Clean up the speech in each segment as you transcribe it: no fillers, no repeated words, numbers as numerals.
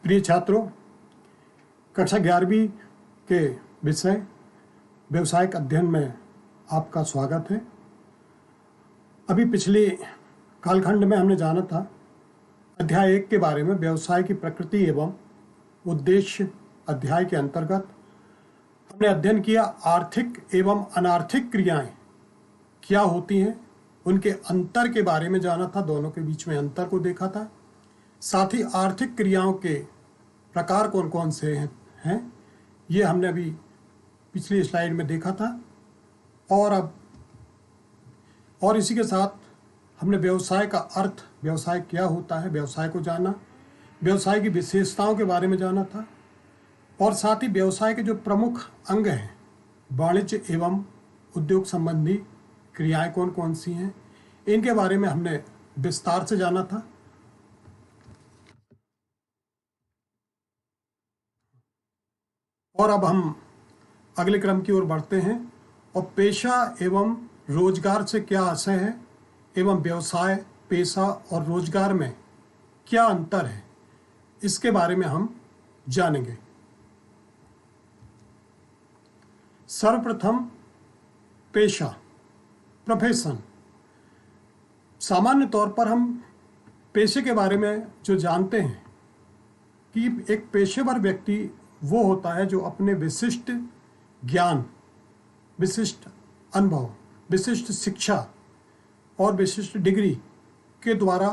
प्रिय छात्रों, कक्षा 11वीं के विषय व्यवसायिक अध्ययन में आपका स्वागत है। अभी पिछले कालखंड में हमने जाना था अध्याय 1 के बारे में, व्यवसाय की प्रकृति एवं उद्देश्य। अध्याय के अंतर्गत हमने अध्ययन किया आर्थिक एवं अनार्थिक क्रियाएं क्या होती हैं, उनके अंतर के बारे में जाना था, दोनों के बीच में अंतर को देखा था। साथ ही आर्थिक क्रियाओं के प्रकार कौन कौन से हैं ये हमने अभी पिछली स्लाइड में देखा था। और इसी के साथ हमने व्यवसाय का अर्थ, व्यवसाय क्या होता है, व्यवसाय को जाना, व्यवसाय की विशेषताओं के बारे में जाना था, और साथ ही व्यवसाय के जो प्रमुख अंग हैं, वाणिज्य एवं उद्योग संबंधी क्रियाएं कौन कौन सी हैं, इनके बारे में हमने विस्तार से जाना था। और अब हम अगले क्रम की ओर बढ़ते हैं और पेशा एवं रोजगार से क्या आशय है एवं व्यवसाय, पेशा और रोजगार में क्या अंतर है, इसके बारे में हम जानेंगे। सर्वप्रथम पेशा, प्रोफेशन। सामान्य तौर पर हम पेशे के बारे में जो जानते हैं कि एक पेशेवर व्यक्ति वो होता है जो अपने विशिष्ट ज्ञान, विशिष्ट अनुभव, विशिष्ट शिक्षा और विशिष्ट डिग्री के द्वारा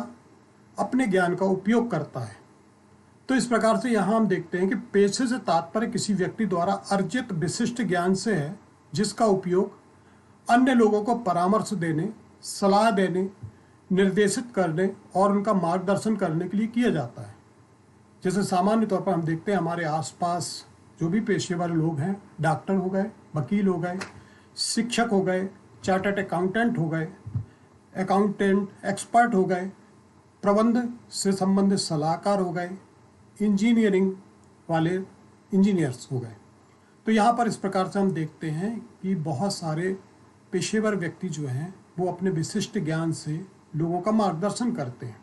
अपने ज्ञान का उपयोग करता है। तो इस प्रकार से यहाँ हम देखते हैं कि पेशे से तात्पर्य किसी व्यक्ति द्वारा अर्जित विशिष्ट ज्ञान से है, जिसका उपयोग अन्य लोगों को परामर्श देने, सलाह देने, निर्देशित करने और उनका मार्गदर्शन करने के लिए किया जाता है। जैसे सामान्य तौर पर हम देखते हैं हमारे आसपास जो भी पेशेवर लोग हैं, डॉक्टर हो गए, वकील हो गए, शिक्षक हो गए, चार्टर्ड अकाउंटेंट हो गए, अकाउंटेंट एक्सपर्ट हो गए, प्रबंध से संबंधित सलाहकार हो गए, इंजीनियरिंग वाले इंजीनियर्स हो गए। तो यहाँ पर इस प्रकार से हम देखते हैं कि बहुत सारे पेशेवर व्यक्ति जो हैं वो अपने विशिष्ट ज्ञान से लोगों का मार्गदर्शन करते हैं।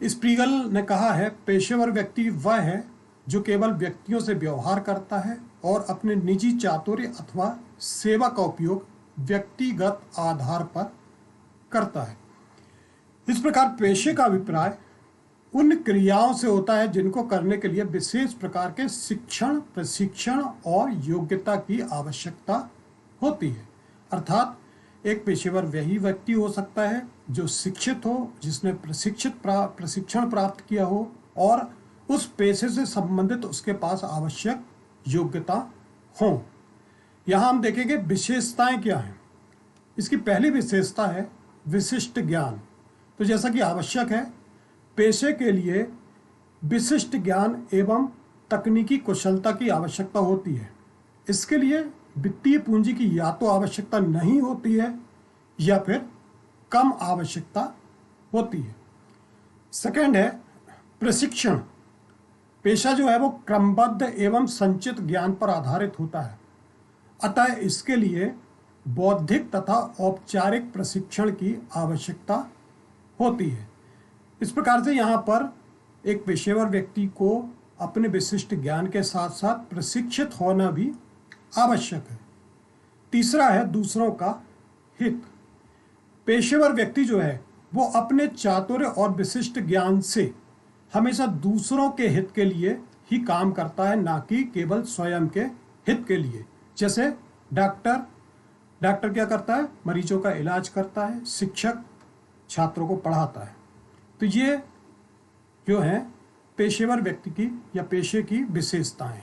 स्पीगल ने कहा है, पेशेवर व्यक्ति वह है जो केवल व्यक्तियों से व्यवहार करता है और अपने निजी चातुर्य अथवा सेवा का उपयोग व्यक्तिगत आधार पर करता है। इस प्रकार पेशे का अभिप्राय उन क्रियाओं से होता है जिनको करने के लिए विशेष प्रकार के शिक्षण, प्रशिक्षण और योग्यता की आवश्यकता होती है। अर्थात एक पेशेवर वही व्यक्ति हो सकता है जो शिक्षित हो, जिसने प्रशिक्षण प्राप्त किया हो और उस पेशे से संबंधित उसके पास आवश्यक योग्यता हो। यहाँ हम देखेंगे विशेषताएं क्या हैं। इसकी पहली विशेषता है विशिष्ट ज्ञान। तो जैसा कि आवश्यक है, पेशे के लिए विशिष्ट ज्ञान एवं तकनीकी कुशलता की आवश्यकता होती है। इसके लिए वित्तीय पूंजी की या तो आवश्यकता नहीं होती है या फिर कम आवश्यकता होती है। सेकंड है प्रशिक्षण। पेशा जो है वो क्रमबद्ध एवं संचित ज्ञान पर आधारित होता है, अतः इसके लिए बौद्धिक तथा औपचारिक प्रशिक्षण की आवश्यकता होती है। इस प्रकार से यहाँ पर एक पेशेवर व्यक्ति को अपने विशिष्ट ज्ञान के साथ साथ प्रशिक्षित होना भी आवश्यक है। तीसरा है दूसरों का हित। पेशेवर व्यक्ति जो है वो अपने चातुर्य और विशिष्ट ज्ञान से हमेशा दूसरों के हित के लिए ही काम करता है, ना कि केवल स्वयं के हित के लिए। जैसे डॉक्टर क्या करता है? मरीजों का इलाज करता है, शिक्षक छात्रों को पढ़ाता है। तो ये जो है पेशेवर व्यक्ति की या पेशे की विशेषताएं।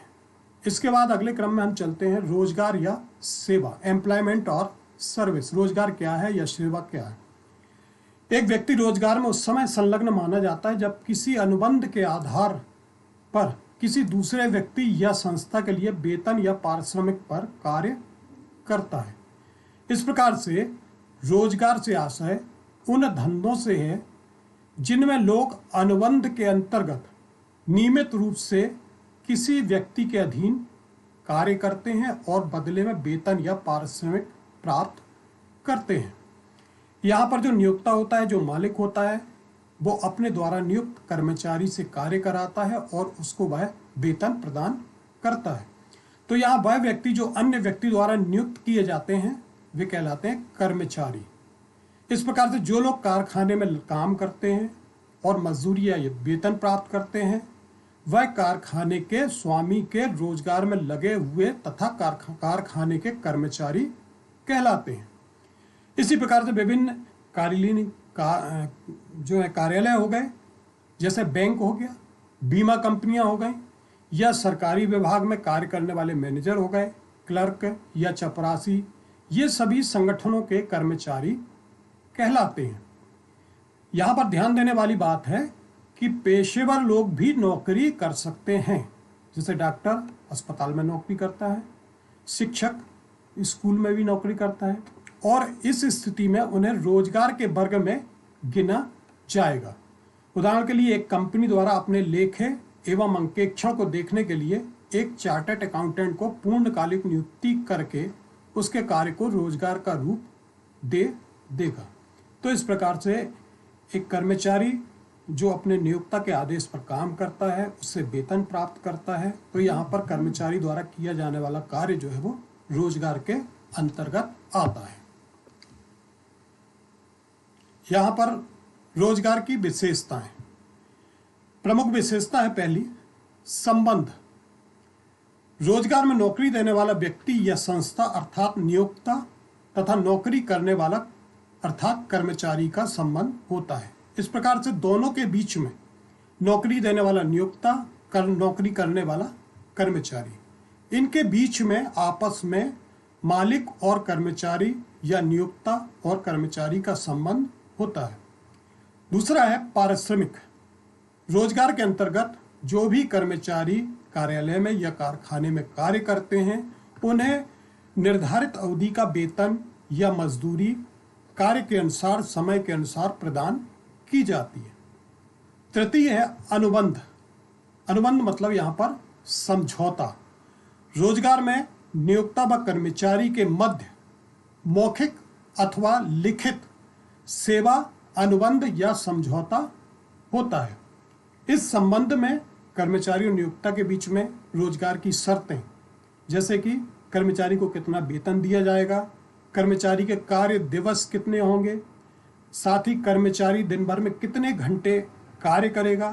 इसके बाद अगले क्रम में हम चलते हैं रोजगार या सेवा, एम्प्लॉयमेंट और सर्विस। रोजगार क्या है या सेवा क्या है? एक व्यक्ति रोजगार में उस समय संलग्न माना जाता है जब किसी अनुबंध के आधार पर किसी दूसरे व्यक्ति या संस्था के लिए वेतन या पारिश्रमिक पर कार्य करता है। इस प्रकार से रोजगार से आशय उन धंधों से है जिनमें लोग अनुबंध के अंतर्गत नियमित रूप से किसी व्यक्ति के अधीन कार्य करते हैं और बदले में वेतन या पारिश्रमिक प्राप्त करते हैं। यहाँ पर जो नियोक्ता होता है, जो मालिक होता है, वो अपने द्वारा नियुक्त कर्मचारी से कार्य कराता है और उसको वह वेतन प्रदान करता है। तो यहाँ वह व्यक्ति जो अन्य व्यक्ति द्वारा नियुक्त किए जाते हैं वे कहलाते हैं कर्मचारी। इस प्रकार से जो लोग कारखाने में काम करते हैं और मजदूरी या वेतन प्राप्त करते हैं वह कारखाने के स्वामी के रोजगार में लगे हुए तथा कारखाने के कर्मचारी कहलाते हैं। इसी प्रकार से विभिन्न कार्यालयीन जो है कार्यालय हो गए, जैसे बैंक हो गया, बीमा कंपनियां हो गई, या सरकारी विभाग में कार्य करने वाले मैनेजर हो गए, क्लर्क या चपरासी, ये सभी संगठनों के कर्मचारी कहलाते हैं। यहाँ पर ध्यान देने वाली बात है कि पेशेवर लोग भी नौकरी कर सकते हैं, जैसे डॉक्टर अस्पताल में नौकरी करता है, शिक्षक स्कूल में भी नौकरी करता है, और इस स्थिति में उन्हें रोजगार के वर्ग में गिना जाएगा। उदाहरण के लिए एक कंपनी द्वारा अपने लेखे एवं अंकेक्षण को देखने के लिए एक चार्टर्ड अकाउंटेंट को पूर्णकालिक नियुक्ति करके उसके कार्य को रोजगार का रूप दे देगा। तो इस प्रकार से एक कर्मचारी जो अपने नियोक्ता के आदेश पर काम करता है उससे वेतन प्राप्त करता है। तो यहाँ पर कर्मचारी द्वारा किया जाने वाला कार्य जो है वो रोजगार के अंतर्गत आता है। यहाँ पर रोजगार की विशेषताएं, प्रमुख विशेषता है पहली, संबंध। रोजगार में नौकरी देने वाला व्यक्ति या संस्था अर्थात नियोक्ता तथा नौकरी करने वाला अर्थात कर्मचारी का संबंध होता है। इस प्रकार से दोनों के बीच में नौकरी देने वाला नियोक्ता, नौकरी करने वाला कर्मचारी, इनके बीच में आपस में मालिक और कर्मचारी या नियोक्ता और कर्मचारी का संबंध होता है। दूसरा है पारिश्रमिक। रोजगार के अंतर्गत जो भी कर्मचारी कार्यालय में या कारखाने में कार्य करते हैं उन्हें निर्धारित अवधि का वेतन या मजदूरी कार्य के अनुसार समय के अनुसार प्रदान की जाती है। तृतीय है अनुबंध। अनुबंध मतलब यहाँ पर समझौता। रोजगार में नियोक्ता व कर्मचारी के मध्य मौखिक अथवा लिखित सेवा अनुबंध या समझौता होता है। इस संबंध में कर्मचारी और नियोक्ता के बीच में रोजगार की शर्तें, जैसे कि कर्मचारी को कितना वेतन दिया जाएगा, कर्मचारी के कार्य दिवस कितने होंगे, साथ ही कर्मचारी दिन भर में कितने घंटे कार्य करेगा,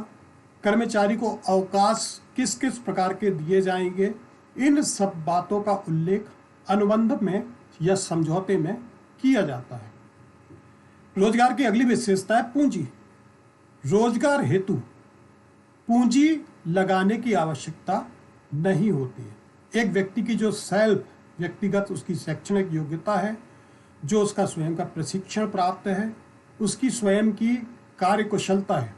कर्मचारी को अवकाश किस किस प्रकार के दिए जाएंगे, इन सब बातों का उल्लेख अनुबंध में या समझौते में किया जाता है। रोजगार की अगली विशेषता है पूंजी। रोजगार हेतु पूंजी लगाने की आवश्यकता नहीं होती है। एक व्यक्ति की जो सेल्फ व्यक्तिगत उसकी शैक्षणिक योग्यता है, जो उसका स्वयं का प्रशिक्षण प्राप्त है, उसकी स्वयं की कार्य कुशलता है,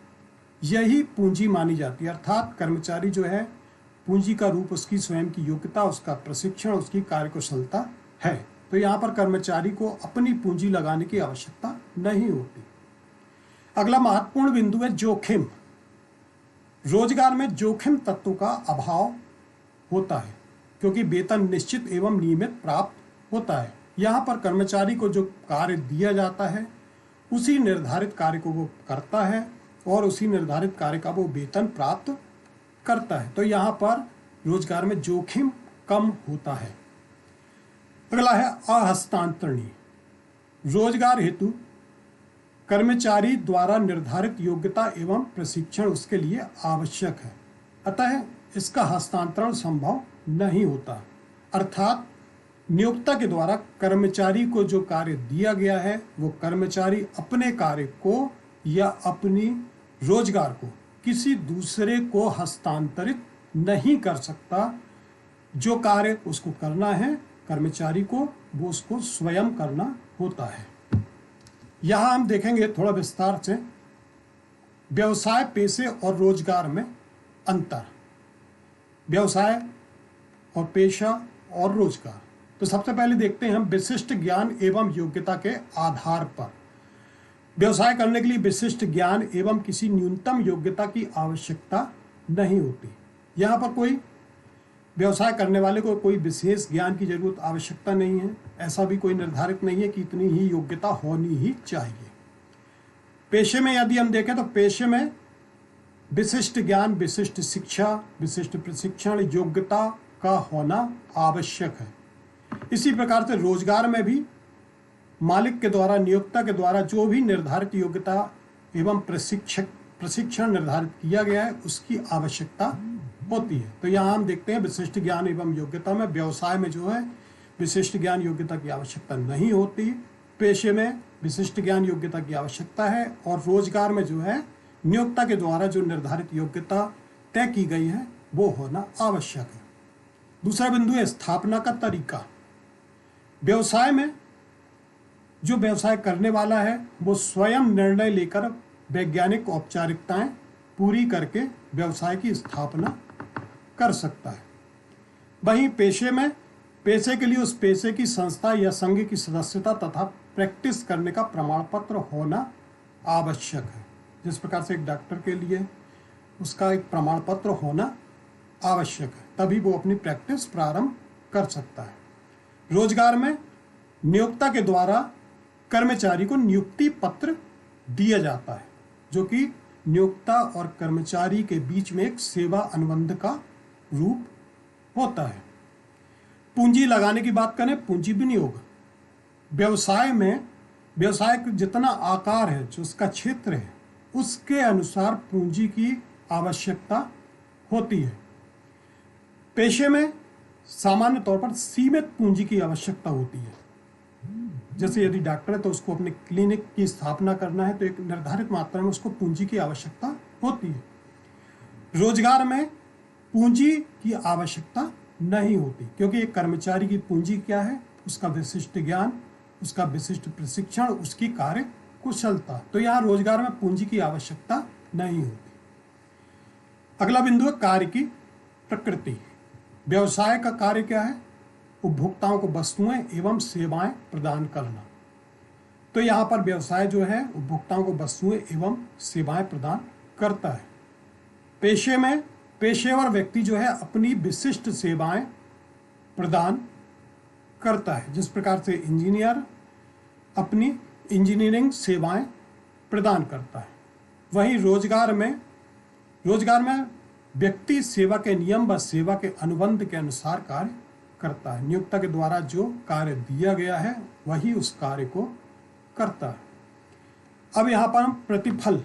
यही पूंजी मानी जाती है। अर्थात कर्मचारी जो है पूंजी का रूप उसकी स्वयं की योग्यता, उसका प्रशिक्षण, उसकी कार्य कुशलता है। तो यहाँ पर कर्मचारी को अपनी पूंजी लगाने की आवश्यकता नहीं होती। अगला महत्वपूर्ण बिंदु है जोखिम। रोजगार में जोखिम तत्व का अभाव होता है क्योंकि वेतन निश्चित एवं नियमित प्राप्त होता है। यहाँ पर कर्मचारी को जो कार्य दिया जाता है उसी निर्धारित कार्य को वो करता है और उसी निर्धारित कार्य का वो वेतन प्राप्त करता है। तो यहाँ पर रोजगार में जोखिम कम होता है। अगला है अहस्तांतरणीय। रोजगार हेतु कर्मचारी द्वारा निर्धारित योग्यता एवं प्रशिक्षण उसके लिए आवश्यक है, अतः इसका हस्तांतरण संभव नहीं होता। अर्थात नियोक्ता के द्वारा कर्मचारी को जो कार्य दिया गया है वो कर्मचारी अपने कार्य को या अपनी रोजगार को किसी दूसरे को हस्तांतरित नहीं कर सकता। जो कार्य उसको करना है कर्मचारी को, वो उसको स्वयं करना होता है। यहाँ हम देखेंगे थोड़ा विस्तार से व्यवसाय, पेशे और रोजगार में अंतर। व्यवसाय और पेशा और रोजगार। तो सबसे पहले देखते हैं हम विशिष्ट ज्ञान एवं योग्यता के आधार पर। व्यवसाय करने के लिए विशिष्ट ज्ञान एवं किसी न्यूनतम योग्यता की आवश्यकता नहीं होती। यहाँ पर कोई व्यवसाय करने वाले को कोई विशेष ज्ञान की जरूरत आवश्यकता नहीं है। ऐसा भी कोई निर्धारित नहीं है कि इतनी ही योग्यता होनी ही चाहिए। पेशे में यदि हम देखें तो पेशे में विशिष्ट ज्ञान, विशिष्ट शिक्षा, विशिष्ट प्रशिक्षण, योग्यता का होना आवश्यक है। इसी प्रकार से रोजगार में भी मालिक के द्वारा, नियोक्ता के द्वारा जो भी निर्धारित योग्यता एवं प्रशिक्षण निर्धारित किया गया है उसकी आवश्यकता होती है। तो यहाँ हम देखते हैं विशिष्ट ज्ञान एवं योग्यता में, व्यवसाय में जो है विशिष्ट ज्ञान योग्यता की आवश्यकता नहीं होती, पेशे में विशिष्ट ज्ञान योग्यता की आवश्यकता है, और रोजगार में जो है नियोक्ता के द्वारा जो निर्धारित योग्यता तय की गई है वो होना आवश्यक है। दूसरा बिंदु है स्थापना का तरीका। व्यवसाय में जो व्यवसाय करने वाला है वो स्वयं निर्णय लेकर वैज्ञानिक औपचारिकताएं पूरी करके व्यवसाय की स्थापना कर सकता है। वहीं पेशे में, पेशे के लिए उस पेशे की संस्था या संघ की सदस्यता तथा प्रैक्टिस करने का प्रमाण पत्र होना आवश्यक है। जिस प्रकार से एक डॉक्टर के लिए उसका एक प्रमाण पत्र होना आवश्यक है, तभी वो अपनी प्रैक्टिस प्रारंभ कर सकता है। रोजगार में नियोक्ता के द्वारा कर्मचारी को नियुक्ति पत्र दिया जाता है, जो कि नियोक्ता और कर्मचारी के बीच में एक सेवा अनुबंध का रूप होता है। पूंजी लगाने की बात करें, पूंजी विनियोग। व्यवसाय में, व्यवसाय का जितना आकार है, जो उसका क्षेत्र है, उसके अनुसार पूंजी की आवश्यकता होती है। पेशे में सामान्य तौर पर सीमित पूंजी की आवश्यकता होती है। जैसे यदि डॉक्टर है तो उसको अपने क्लिनिक की स्थापना करना है तो एक निर्धारित मात्रा में उसको पूंजी की आवश्यकता होती है। रोजगार में पूंजी की आवश्यकता नहीं होती, क्योंकि एक कर्मचारी की पूंजी क्या है? उसका विशिष्ट ज्ञान, उसका विशिष्ट प्रशिक्षण, उसकी कार्य कुशलता। तो यहाँ रोजगार में पूंजी की आवश्यकता नहीं होती। अगला बिंदु है कार्य की प्रकृति। व्यवसाय का कार्य क्या है? उपभोक्ताओं को वस्तुएं एवं सेवाएं प्रदान करना। तो यहाँ पर व्यवसाय जो है उपभोक्ताओं को वस्तुएं एवं सेवाएं प्रदान करता है। पेशे में पेशेवर व्यक्ति जो है अपनी विशिष्ट सेवाएं प्रदान करता है, जिस प्रकार से इंजीनियर अपनी इंजीनियरिंग सेवाएं प्रदान करता है। वहीं रोजगार में व्यक्ति सेवा के नियम व सेवा के अनुबंध के अनुसार कार्य करता है। नियोक्ता के द्वारा जो कार्य दिया गया है वही उस कार्य को करता है। अब यहाँ पर हम प्रतिफल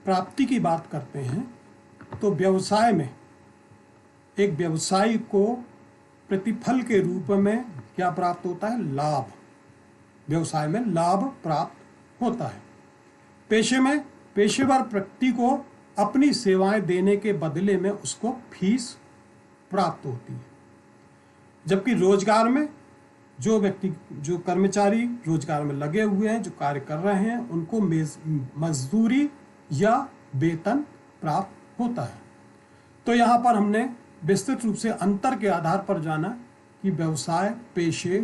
प्राप्ति की बात करते हैं। तो व्यवसाय में एक व्यवसायी को प्रतिफल के रूप में क्या प्राप्त होता है? लाभ। व्यवसाय में लाभ प्राप्त होता है। पेशे में पेशेवर व्यक्ति को अपनी सेवाएं देने के बदले में उसको फीस प्राप्त होती है। जबकि रोजगार में जो कर्मचारी रोजगार में लगे हुए हैं, जो कार्य कर रहे हैं, उनको मजदूरी या वेतन प्राप्त होता है। तो यहाँ पर हमने विस्तृत रूप से अंतर के आधार पर जाना कि व्यवसाय, पेशे